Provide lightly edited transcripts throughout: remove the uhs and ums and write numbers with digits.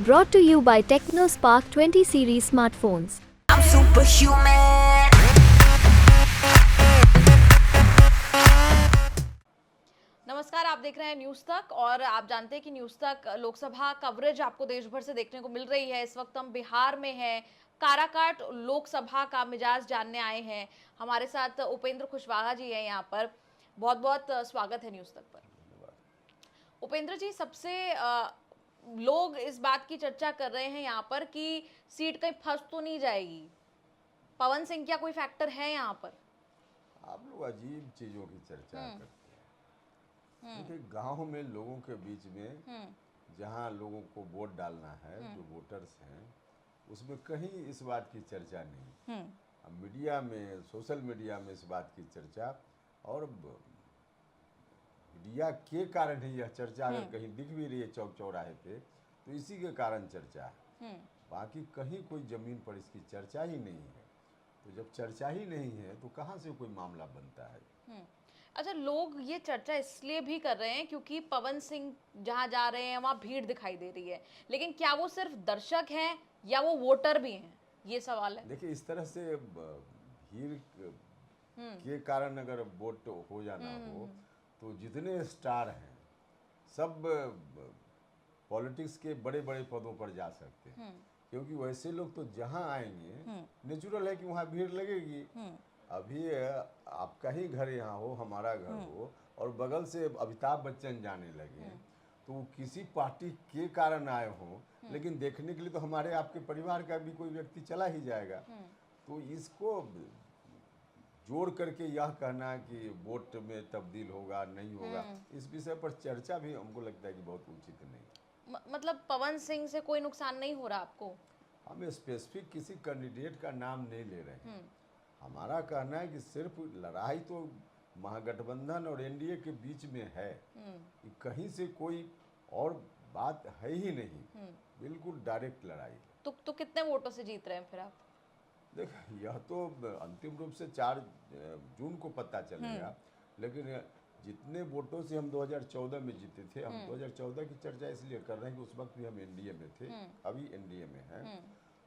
Brought to you by TechnoSpark 20 series smartphones. I'm superhuman. नमस्कार, आप देख रहे हैं न्यूज़ तक और आप जानते हैं कि न्यूज़ तक लोकसभा कवरेज आपको देश भर से देखने को मिल रही है। इस वक्त हम बिहार में हैं, काराकाट लोकसभा का मिजाज जानने आए हैं। हमारे साथ उपेंद्र कुशवाहा जी हैं यहाँ पर। बहुत बहुत स्वागत है न्यूज़ तक पर। उपेंद्र जी, सबसे लोग इस बात की चर्चा कर रहे हैं यहाँ पर कि सीट कहीं फंस तो नहीं जाएगी। पवन सिंह क्या कोई फैक्टर है यहाँ पर? आप लोग अजीब चीजों की चर्चा करते हैं। देखिए, गांव में लोगों के बीच में जहां लोगों को वोट डालना है, जो वोटर्स हैं, उसमें कहीं इस बात की चर्चा नहीं। अब मीडिया में, सोशल मीडिया में इस बात की चर्चा, और मीडिया के कारण ही यह चर्चा अगर कहीं दिख भी रही है चौक चौराहे पे, तो इसी के कारण चर्चा है। बाकी कहीं कोई जमीन पर इसकी चर्चा ही नहीं है। तो जब चर्चा ही नहीं है तो कहाँ से कोई मामला बनता है? अच्छा, लोग ये चर्चा इसलिए भी कर रहे हैं क्योंकि पवन सिंह जहां जा रहे हैं वहां भीड़ दिखाई दे रही है, लेकिन क्या वो सिर्फ दर्शक हैं या वो वोटर भी हैं, ये सवाल है। देखिए, इस तरह से भीड़ के कारण अगर वोट हो जाना हो, तो जितने स्टार हैं सब पॉलिटिक्स के बड़े बड़े पदों पर जा सकते हैं, क्योंकि वैसे लोग तो जहां आएंगे, नेचुरल है कि वहां भीड़ लगेगी। अभी आपका ही घर यहाँ हो, हमारा घर हो, और बगल से अमिताभ बच्चन जाने लगे, तो वो किसी पार्टी के कारण आए हों, लेकिन देखने के लिए तो हमारे आपके परिवार का भी कोई व्यक्ति चला ही जाएगा। तो इसको जोड़ करके यह कहना कि वोट में तब्दील होगा नहीं होगा, इस विषय पर चर्चा भी हमको लगता है कि बहुत उचित नहीं। मतलब पवन सिंह से कोई नुकसान नहीं हो रहा आपको? हम स्पेसिफिक किसी कैंडिडेट का नाम नहीं ले रहे हैं। हमारा कहना है कि सिर्फ लड़ाई तो महागठबंधन और एनडीए के बीच में है, कि कहीं से कोई और बात है ही नहीं, बिल्कुल डायरेक्ट लड़ाई है। तो कितने वोटों से जीत रहे हैं फिर आप? देख, यह तो अंतिम रूप से 4 जून को पता चलेगा, लेकिन जितने वोटों से हम 2014 में जीते थे, हम 2014 की चर्चा इसलिए कर रहे हैं कि उस वक्त भी हम एनडीए में थे, अभी एनडीए में हैं।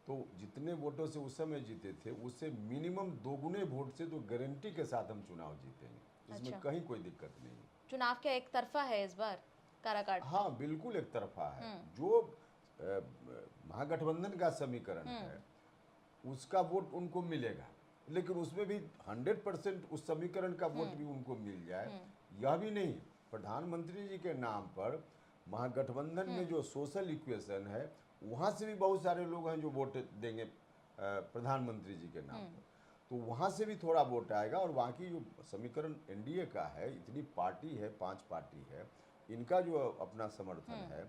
तो जितने वोटों से उस समय जीते थे, उससे मिनिमम 2 गुने वोट से तो गारंटी के साथ हम चुनाव जीतेंगे। इसमें अच्छा। कहीं कोई दिक्कत नहीं। चुनाव क्या एक तरफा है इस बार काराकाट? हाँ, बिल्कुल एक तरफा है। जो महागठबंधन का समीकरण है, उसका वोट उनको मिलेगा, लेकिन उसमें भी 100% उस समीकरण का वोट भी उनको मिल जाए, यह भी नहीं। प्रधानमंत्री जी के नाम पर महागठबंधन में जो सोशल इक्वेशन है, वहाँ से भी बहुत सारे लोग हैं जो वोट देंगे प्रधानमंत्री जी के नाम पर, तो वहाँ से भी थोड़ा वोट आएगा। और बाकी जो समीकरण एनडीए का है, इतनी पार्टी है, 5 पार्टी है, इनका जो अपना समर्थन है,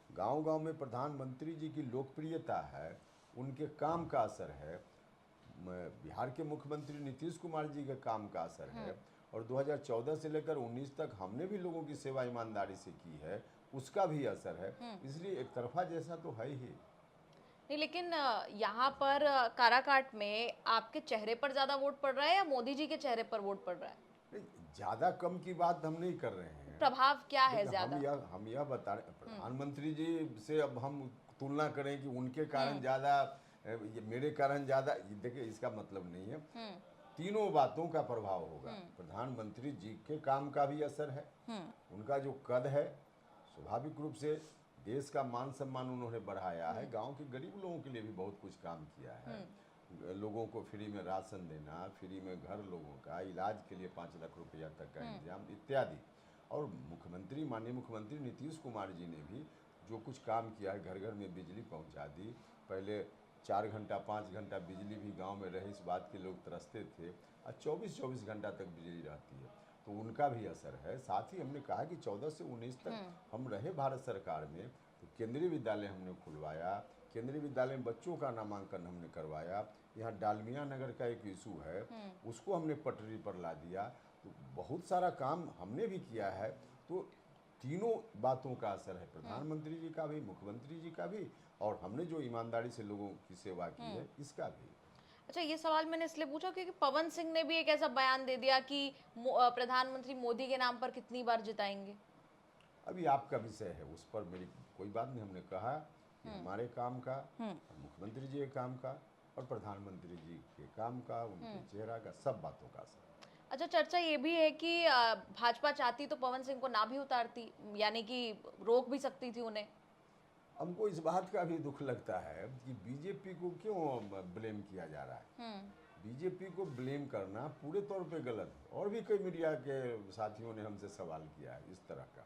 गांव-गांव में प्रधानमंत्री जी की लोकप्रियता है, उनके काम का असर है, बिहार के मुख्यमंत्री नीतीश कुमार जी के काम का असर है, और 2014 से लेकर 19 तक हमने भी लोगों की सेवा ईमानदारी से की है, उसका भी असर है। इसलिए एक तरफा जैसा तो है ही नहीं, लेकिन यहाँ पर काराकाट में आपके चेहरे पर ज्यादा वोट पड़ रहा है या मोदी जी के चेहरे पर वोट पड़ रहा है? नहीं। ज़्यादा कम की बात हम नहीं कर रहे हैं। प्रभाव क्या है ज्यादा? हम यह बता रहे, प्रधानमंत्री जी से अब हम तुलना करें कि उनके कारण ज़्यादा, मेरे कारण ज़्यादा, देखिए इसका मतलब नहीं है। तीनों बातों का प्रभाव होगा। प्रधानमंत्री जी के काम का भी असर है, उनका जो कद है, स्वाभाविक रूप से देश का मान सम्मान उन्होंने बढ़ाया है, गांव के गरीब लोगों के लिए भी बहुत कुछ काम किया है, लोगों को फ्री में राशन देना, फ्री में घर, लोगों का इलाज के लिए 5 लाख रुपया तक का इंतजाम इत्यादि। और मुख्यमंत्री, माननीय मुख्यमंत्री नीतीश कुमार जी ने भी जो कुछ काम किया है, घर घर में बिजली पहुंचा दी। पहले 4 घंटा 5 घंटा बिजली भी गांव में रहे, इस बात के लोग तरसते थे, और 24-24 घंटा तक बिजली रहती है, तो उनका भी असर है। साथ ही हमने कहा कि 14 से 19 तक हम रहे भारत सरकार में, तो केंद्रीय विद्यालय हमने खुलवाया, केंद्रीय विद्यालय में बच्चों का नामांकन हमने करवाया। यहाँ डालमिया नगर का एक इशू है, उसको हमने पटरी पर ला दिया। तो बहुत सारा काम हमने भी किया है। तो तीनों बातों का असर है, प्रधानमंत्री जी का भी, मुख्यमंत्री जी का भी, और हमने जो ईमानदारी से लोगों की सेवा की है, इसका भी। अच्छा, ये सवाल मैंने इसलिए पूछा क्योंकि पवन सिंह ने भी एक ऐसा बयान दे दिया कि प्रधानमंत्री मोदी के नाम पर कितनी बार जिताएंगे। अभी आपका विषय है, उस पर मेरी कोई बात नहीं। हमने कहा कि हमारे काम का, मुख्यमंत्री जी के काम का और प्रधानमंत्री जी के काम का, उनके चेहरा का, सब बातों का असर। अच्छा, चर्चा ये भी है कि भाजपा चाहती तो पवन सिंह को ना भी उतारती, यानी कि रोक भी सकती थी उन्हें। हमको इस बात का भी दुख लगता है कि बीजेपी को क्यों ब्लेम किया जा रहा है। बीजेपी को ब्लेम करना पूरे तौर पे गलत है। और भी कई मीडिया के साथियों ने हमसे सवाल किया है इस तरह का।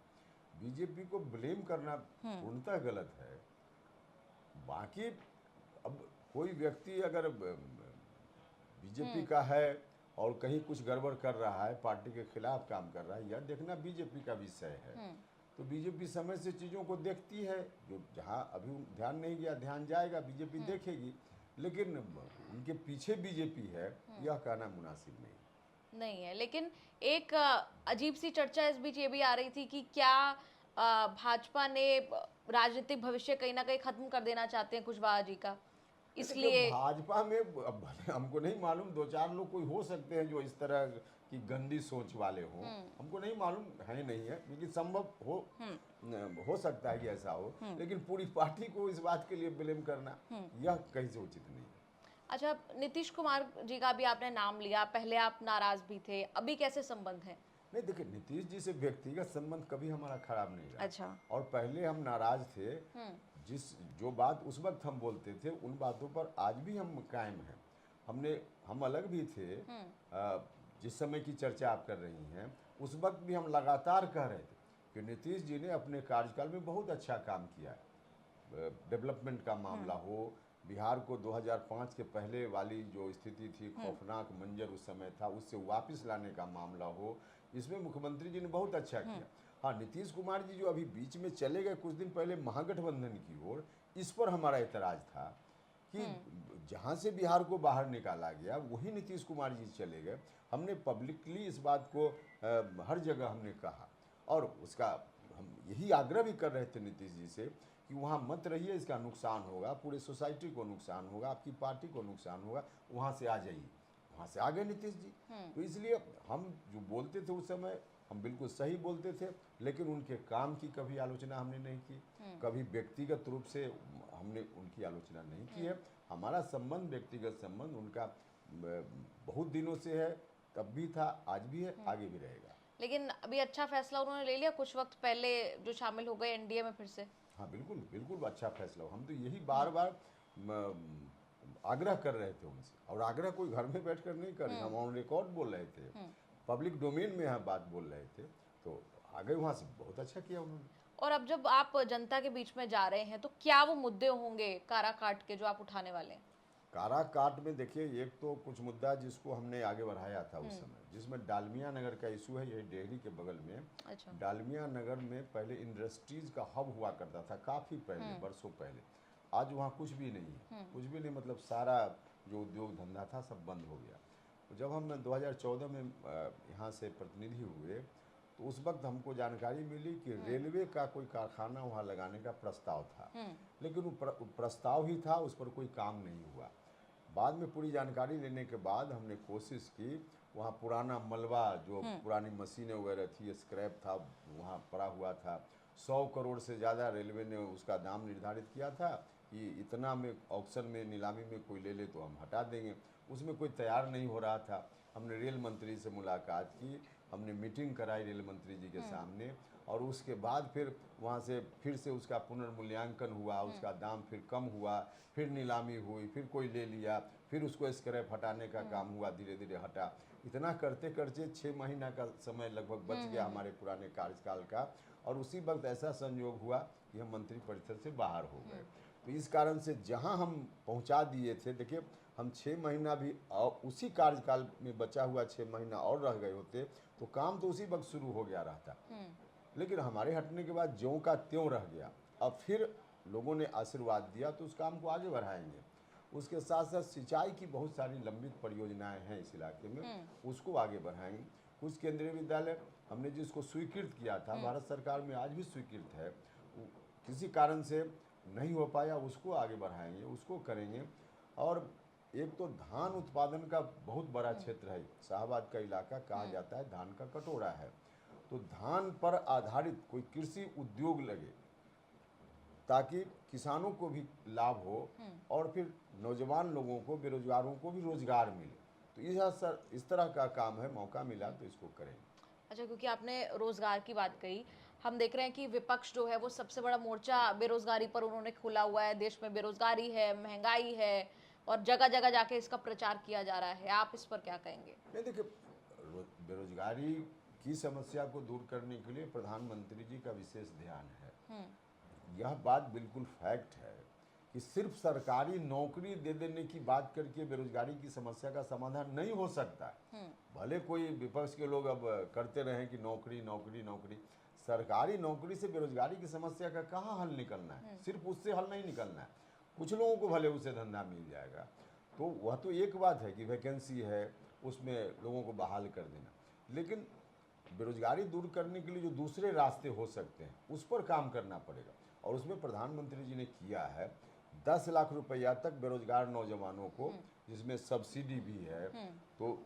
बीजेपी को ब्लेम करना पूर्णतः गलत है। बाकी अब कोई व्यक्ति अगर बीजेपी का है और कहीं कुछ गड़बड़ कर रहा है, पार्टी के खिलाफ काम कर रहा है, यह देखना बीजेपी का विषय है। तो बीजेपी समय से चीज़ों को देखती है। जो जहाँ अभी ध्यान नहीं गया, ध्यान जाएगा, बीजेपी देखेगी। लेकिन उनके पीछे बीजेपी है, यह कहना मुनासिब नहीं है। लेकिन एक अजीब सी चर्चा इस बीच ये भी आ रही थी कि क्या भाजपा ने राजनीतिक भविष्य कहीं ना कहीं खत्म कर देना चाहते हैं कुशवाहा जी का, इसलिए भाजपा में अब हमको नहीं मालूम, 2-4 लोग कोई हो सकते हैं जो इस तरह की गंदी सोच वाले हों। हमको नहीं मालूम है, नहीं है, लेकिन संभव हो सकता है कि ऐसा हो। लेकिन पूरी पार्टी को इस बात के लिए ब्लेम करना यह कहीं से उचित नहीं है। अच्छा, नीतीश कुमार जी का भी आपने नाम लिया, पहले आप नाराज भी थे, अभी कैसे संबंध है? नहीं, देखिए, नीतीश जी से व्यक्तिगत संबंध कभी हमारा खराब नहीं रहा। अच्छा। और पहले हम नाराज थे, जो बात उस वक्त हम बोलते थे, उन बातों पर आज भी हम कायम हैं। हम अलग भी थे। जिस समय की चर्चा आप कर रही हैं, उस वक्त भी हम लगातार कह रहे थे कि नीतीश जी ने अपने कार्यकाल में बहुत अच्छा काम किया है। डेवलपमेंट का मामला हो, बिहार को 2005 के पहले वाली जो स्थिति थी, खौफनाक मंजर उस समय था, उससे वापस लाने का मामला हो, इसमें मुख्यमंत्री जी ने बहुत अच्छा किया। हाँ, नीतीश कुमार जी जो अभी बीच में चले गए कुछ दिन पहले महागठबंधन की ओर, इस पर हमारा एतराज़ था कि जहाँ से बिहार को बाहर निकाला गया वही नीतीश कुमार जी चले गए। हमने पब्लिकली इस बात को हर जगह हमने कहा, और उसका हम यही आग्रह भी कर रहे थे नीतीश जी से कि वहाँ मत रहिए, इसका नुकसान होगा, पूरे सोसाइटी को नुकसान होगा, आपकी पार्टी को नुकसान होगा, वहाँ से आ जाइए। वहाँ से आ गए नीतीश जी। तो इसलिए हम जो बोलते थे उस समय, हम बिल्कुल सही बोलते थे, लेकिन उनके काम की कभी आलोचना हमने नहीं की, कभी व्यक्तिगत रूप से हमने उनकी आलोचना नहीं की है। हमारा संबंध, व्यक्तिगत संबंध उनका बहुत दिनों से है, तब भी था, आज भी है, आगे भी रहेगा। लेकिन अभी अच्छा फैसला उन्होंने ले लिया कुछ वक्त पहले, जो शामिल हो गए एनडीए में फिर से। हाँ, बिल्कुल बिल्कुल अच्छा फैसला। हम तो यही बार बार आग्रह कर रहे थे उनसे, और आग्रह कोई घर में बैठकर नहीं कर रहे, हम ऑन रिकॉर्ड बोल रहे थे, पब्लिक डोमेन में हम बात बोल रहे थे, तो आगे वहाँ से बहुत अच्छा किया उन्होंने। और अब जब आप जनता के बीच में जा रहे हैं, तो क्या वो मुद्दे होंगे काराकाट के जो आप उठाने वाले हैं? काराकाट में देखिए, एक तो कुछ मुद्दा जिसको हमने आगे बढ़ाया था उस समय, जिसमें डालमिया नगर का इशू है, यही डेहरी के बगल में। अच्छा। डालमिया नगर में पहले इंडस्ट्रीज का हब हुआ करता था, काफ़ी पहले, बरसों पहले। आज वहाँ कुछ भी नहीं है, कुछ भी नहीं, मतलब सारा जो उद्योग धंधा था सब बंद हो गया। तो जब हम 2014 में यहाँ से प्रतिनिधि हुए, तो उस वक्त हमको जानकारी मिली कि रेलवे का कोई कारखाना वहाँ लगाने का प्रस्ताव था, लेकिन वो प्रस्ताव ही था, उस पर कोई काम नहीं हुआ। बाद में पूरी जानकारी लेने के बाद हमने कोशिश की, वहाँ पुराना मलबा, जो पुरानी मशीनें वगैरह थी, स्क्रैप था, वहाँ पड़ा हुआ था। 100 करोड़ से ज़्यादा रेलवे ने उसका दाम निर्धारित किया था कि इतना में ऑक्शन में, नीलामी में कोई ले ले तो हम हटा देंगे। उसमें कोई तैयार नहीं हो रहा था। हमने रेल मंत्री से मुलाकात की, हमने मीटिंग कराई रेल मंत्री जी के सामने, और उसके बाद फिर वहाँ से फिर से उसका पुनर्मूल्यांकन हुआ, उसका दाम फिर कम हुआ, फिर नीलामी हुई, फिर कोई ले लिया, फिर उसको स्क्रैप हटाने का काम हुआ, धीरे धीरे हटा। इतना करते करते 6 महीना का समय लगभग बच गया हमारे पुराने कार्यकाल का, और उसी वक्त ऐसा संयोग हुआ कि हम मंत्रिपरिषद से बाहर हो गए। तो इस कारण से जहां हम पहुंचा दिए थे, देखिए, हम 6 महीना भी और उसी कार्यकाल में बचा हुआ 6 महीना और रह गए होते तो काम तो उसी वक्त शुरू हो गया रहता। लेकिन हमारे हटने के बाद ज्यों का त्यों रह गया। अब फिर लोगों ने आशीर्वाद दिया तो उस काम को आगे बढ़ाएंगे। उसके साथ साथ सिंचाई की बहुत सारी लंबित परियोजनाएं हैं इस इलाके में, उसको आगे बढ़ाएंगे। कुछ केंद्रीय विद्यालय हमने जिसको स्वीकृत किया था, भारत सरकार में आज भी स्वीकृत है, किसी कारण से नहीं हो पाया, उसको आगे बढ़ाएंगे, उसको करेंगे। और एक तो धान उत्पादन का बहुत बड़ा क्षेत्र है, शाहबाद का इलाका कहा जाता है धान का कटोरा है। तो धान पर आधारित कोई कृषि उद्योग लगे, ताकि किसानों को भी लाभ हो और फिर नौजवान लोगों को, बेरोजगारों को भी रोजगार मिले। तो इस तरह का काम है, मौका मिला तो इसको करें। अच्छा, क्योंकि आपने रोजगार की बात कही, हम देख रहे हैं कि विपक्ष जो है वो सबसे बड़ा मोर्चा बेरोजगारी पर उन्होंने खोला हुआ है। देश में बेरोजगारी है, महंगाई है और जगह जगह जाके इसका प्रचार किया जा रहा है। आप इस पर क्या कहेंगे? नहीं, देखिए, बेरोजगारी की समस्या को दूर करने के लिए प्रधानमंत्री जी का विशेष ध्यान है। यह बात बिल्कुल फैक्ट है कि सिर्फ सरकारी नौकरी दे देने की बात करके बेरोजगारी की समस्या का समाधान नहीं हो सकता। भले कोई विपक्ष के लोग अब करते रहें कि नौकरी नौकरी नौकरी, सरकारी नौकरी से बेरोजगारी की समस्या का कहाँ हल निकलना है? सिर्फ उससे हल नहीं निकलना है। कुछ लोगों को भले उससे धंधा मिल जाएगा, तो वह तो एक बात है कि वैकेंसी है, उसमें लोगों को बहाल कर देना, लेकिन बेरोजगारी दूर करने के लिए जो दूसरे रास्ते हो सकते हैं उस पर काम करना पड़ेगा। और उसमें प्रधानमंत्री जी ने किया है 10 लाख रुपया तक बेरोजगार नौजवानों को, जिसमें सब्सिडी भी है, तो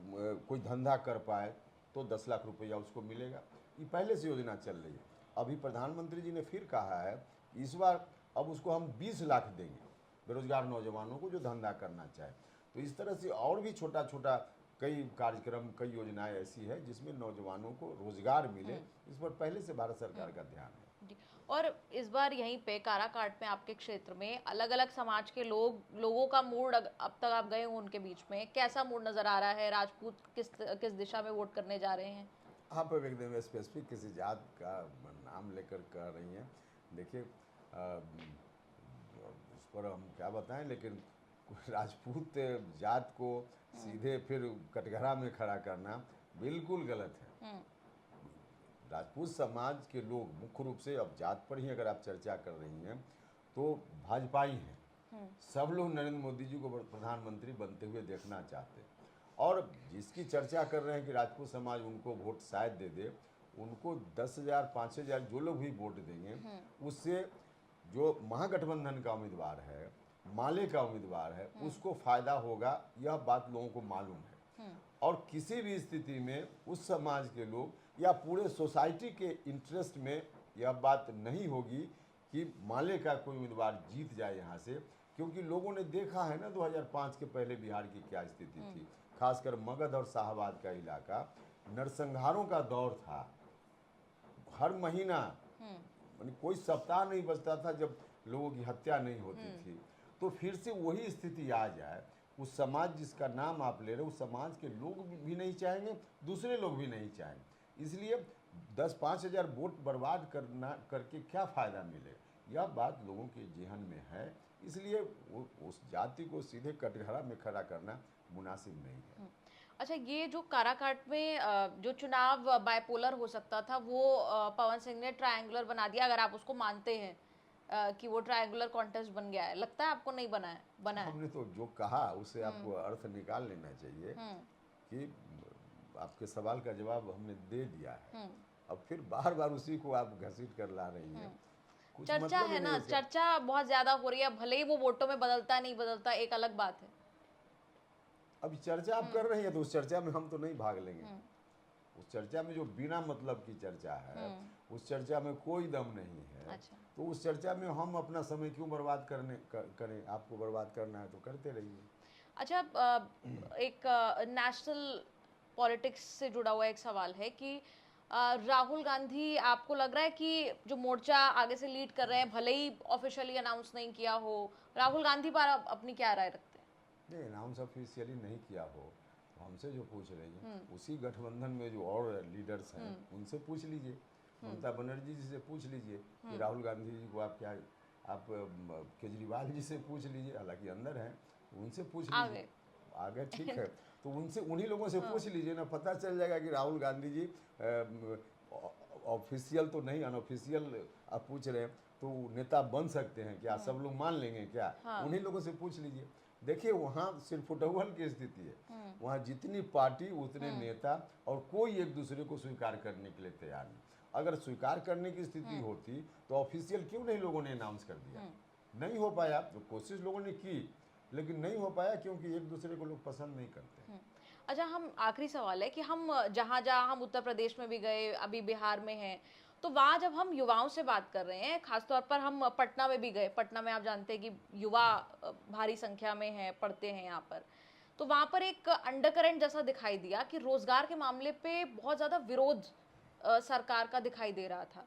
कोई धंधा कर पाए तो 10 लाख रुपया उसको मिलेगा। ये पहले से योजना चल रही है। अभी प्रधानमंत्री जी ने फिर कहा है इस बार अब उसको हम 20 लाख देंगे बेरोजगार नौजवानों को जो धंधा करना चाहे। तो इस तरह से और भी छोटा छोटा कई कार्यक्रम, कई योजनाएं ऐसी है जिसमें नौजवानों को रोजगार मिले, इस पर पहले से भारत सरकार का ध्यान है। जी। और इस बार यहीं पे काराकाट में आपके क्षेत्र में अलग अलग समाज के लोगों का मूड, अब तक आप गए हो उनके बीच में, कैसा मूड नजर आ रहा है? राजपूत किस दिशा में वोट करने जा रहे हैं? आप एकदम स्पेसिफिक किसी जात का नाम लेकर कह रही हैं। देखिए, उस पर हम क्या बताएं, लेकिन राजपूत जात को सीधे फिर कटघरा में खड़ा करना बिल्कुल गलत है। राजपूत समाज के लोग मुख्य रूप से, अब जात पर ही अगर आप चर्चा कर रही हैं, तो भाजपाई हैं। सब लोग नरेंद्र मोदी जी को प्रधानमंत्री बनते हुए देखना चाहते हैं। और जिसकी चर्चा कर रहे हैं कि राजपूत समाज उनको वोट शायद दे दे, उनको 10,000 5,000 जो लोग भी वोट देंगे, उससे जो महागठबंधन का उम्मीदवार है, माले का उम्मीदवार है, उसको फायदा होगा, यह बात लोगों को मालूम है। और किसी भी स्थिति में उस समाज के लोग या पूरे सोसाइटी के इंटरेस्ट में यह बात नहीं होगी कि माले का कोई उम्मीदवार जीत जाए यहाँ से, क्योंकि लोगों ने देखा है ना 2005 के पहले बिहार की क्या स्थिति थी। खासकर मगध और शाहबाद का इलाका नरसंहारों का दौर था। हर महीना, कोई सप्ताह नहीं बचता था जब लोगों की हत्या नहीं होती थी। तो फिर से वही स्थिति आ जाए, उस समाज जिसका नाम आप ले रहे हो, उस समाज के लोग भी नहीं चाहेंगे, दूसरे लोग भी नहीं चाहेंगे। इसलिए 10-5 हज़ार वोट बर्बाद करके क्या फ़ायदा मिले, यह बात लोगों के जेहन में है। इसलिए उस जाति को सीधे कटघरा में खड़ा करना मुनासिब नहीं है। अच्छा, ये जो काराकाट में जो चुनाव बाइपोलर हो सकता था, वो पवन सिंह ने ट्रायंगुलर बना दिया। अगर आप उसको मानते हैं कि वो ट्रायंगुलर कॉन्टेस्ट बन गया है, लगता है आपको नहीं बना है? हमने तो जो कहा उससे आपको अर्थ निकाल लेना चाहिए कि आपके सवाल का जवाब हमने दे दिया है। अब फिर बार बार उसी को आप घसीट कर ला रही हैं। चर्चा मतलब है ना, चर्चा बहुत ज्यादा हो रही है, भले ही वो वोटों में बदलता नहीं बदलता एक अलग बात है। अभी चर्चा आप कर रही हैं तो उस चर्चा में हम तो नहीं भाग लेंगे। उस चर्चा में जो बिना मतलब की चर्चा है, उस चर्चा में कोई दम नहीं है। अच्छा। तो उस चर्चा में हम अपना समय क्यों बर्बाद करें? आपको बर्बाद करना है तो करते रहिए। अच्छा, एक नेशनल पॉलिटिक्स से जुड़ा हुआ एक सवाल है कि राहुल गांधी, आपको लग रहा है कि जो मोर्चा आगे से लीड कर रहे हैं, भले ही ऑफिशियली अनाउंस नहीं किया हो, राहुल गांधी पर अपनी क्या राय रखते हैं? नहीं, अनाउंस ऑफिशियली नहीं किया हो, हमसे जो पूछ रही हैं, उसी गठबंधन में जो और लीडर्स हैं उनसे पूछ लीजिए। ममता बनर्जी जी से पूछ लीजिए कि राहुल गांधी जी को आप क्या, आप केजरीवाल जी से पूछ लीजिए, हालांकि अंदर हैं, उनसे पूछ लीजिए। आगे ठीक है, तो उनसे, उन्हीं लोगों से पूछ लीजिए ना, पता चल जाएगा कि राहुल गांधी जी ऑफिशियल तो नहीं, अनऑफिशियल आप पूछ रहे हैं, तो नेता बन सकते हैं क्या? सब लोग मान लेंगे क्या? उन्हीं लोगों से पूछ लीजिए। देखिए, वहाँ सिर्फ फुटबॉल की स्थिति है, वहाँ जितनी पार्टी उतने नेता, और कोई एक दूसरे को स्वीकार करने के लिए तैयार नहीं। अगर स्वीकार करने की स्थिति होती तो ऑफिशियल क्यों नहीं लोगों ने अनाउंस कर दिया? नहीं हो पाया, तो कोशिश लोगों ने की, लेकिन नहीं हो पाया क्योंकि एक दूसरे को लोग पसंद नहीं करते। अच्छा, हम आखिरी सवाल है कि हम जहाँ हम उत्तर प्रदेश में भी गए, अभी बिहार में हैं, तो वहाँ जब हम युवाओं से बात कर रहे हैं, खासतौर पर हम पटना में भी गए, पटना में आप जानते हैं कि युवा भारी संख्या में है, पढ़ते हैं यहाँ पर, तो वहाँ पर एक अंडरकरेंट जैसा दिखाई दिया कि रोजगार के मामले पे बहुत ज़्यादा विरोध सरकार का दिखाई दे रहा था।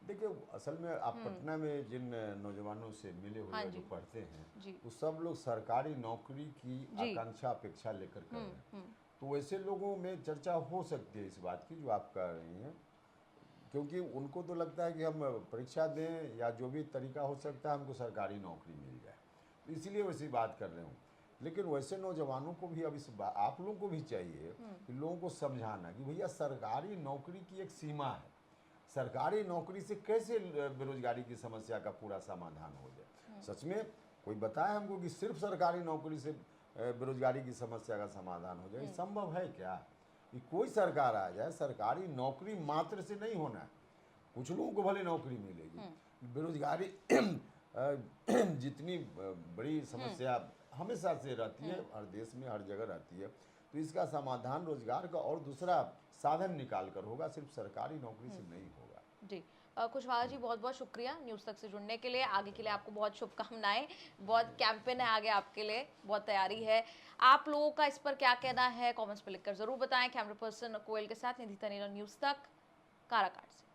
देखिए, असल में आप पटना में जिन नौजवानों से मिले हुए हाँ हैं जी। जो पढ़ते हैं, जी। वो सब लोग सरकारी नौकरी की जी। आकांक्षा अपेक्षा लेकर कर रहे हैं। तो वैसे लोगों में चर्चा हो सकती है इस बात की जो आप कर रही हैं, क्योंकि उनको तो लगता है कि हम परीक्षा दें या जो भी तरीका हो सकता है हमको सरकारी नौकरी मिल जाए, तो इसीलिए वैसी बात कर रहे हूँ। लेकिन वैसे नौजवानों को भी अब आप लोगों को भी चाहिए कि लोगों को समझाना कि भैया सरकारी नौकरी की एक सीमा है, सरकारी नौकरी से कैसे बेरोजगारी की समस्या का पूरा समाधान हो जाए। सच में कोई बताए हमको कि सिर्फ सरकारी नौकरी से बेरोजगारी की समस्या का समाधान हो जाए, ये संभव है क्या? कि कोई सरकार आ जाए, सरकारी नौकरी मात्र से नहीं होना है, कुछ लोगों को भले नौकरी मिलेगी, बेरोजगारी जितनी बड़ी समस्या हमेशा से रहती है, हर देश में हर जगह रहती है, तो इसका समाधान रोजगार का और दूसरा साधन निकाल कर होगा, सिर्फ सरकारी नौकरी से नहीं होगा। जी, कुशवाहा जी बहुत बहुत शुक्रिया न्यूज़ तक से जुड़ने के लिए। आगे के लिए आपको बहुत शुभकामनाएं, बहुत कैंपेन है आगे आपके लिए, बहुत तैयारी है। आप लोगों का इस पर क्या कहना है कमेंट्स में लिखकर जरूर बताएं। कैमरा पर्सन कोयल के साथ निधि तनेजा, न्यूज़ तक, काराकाट से।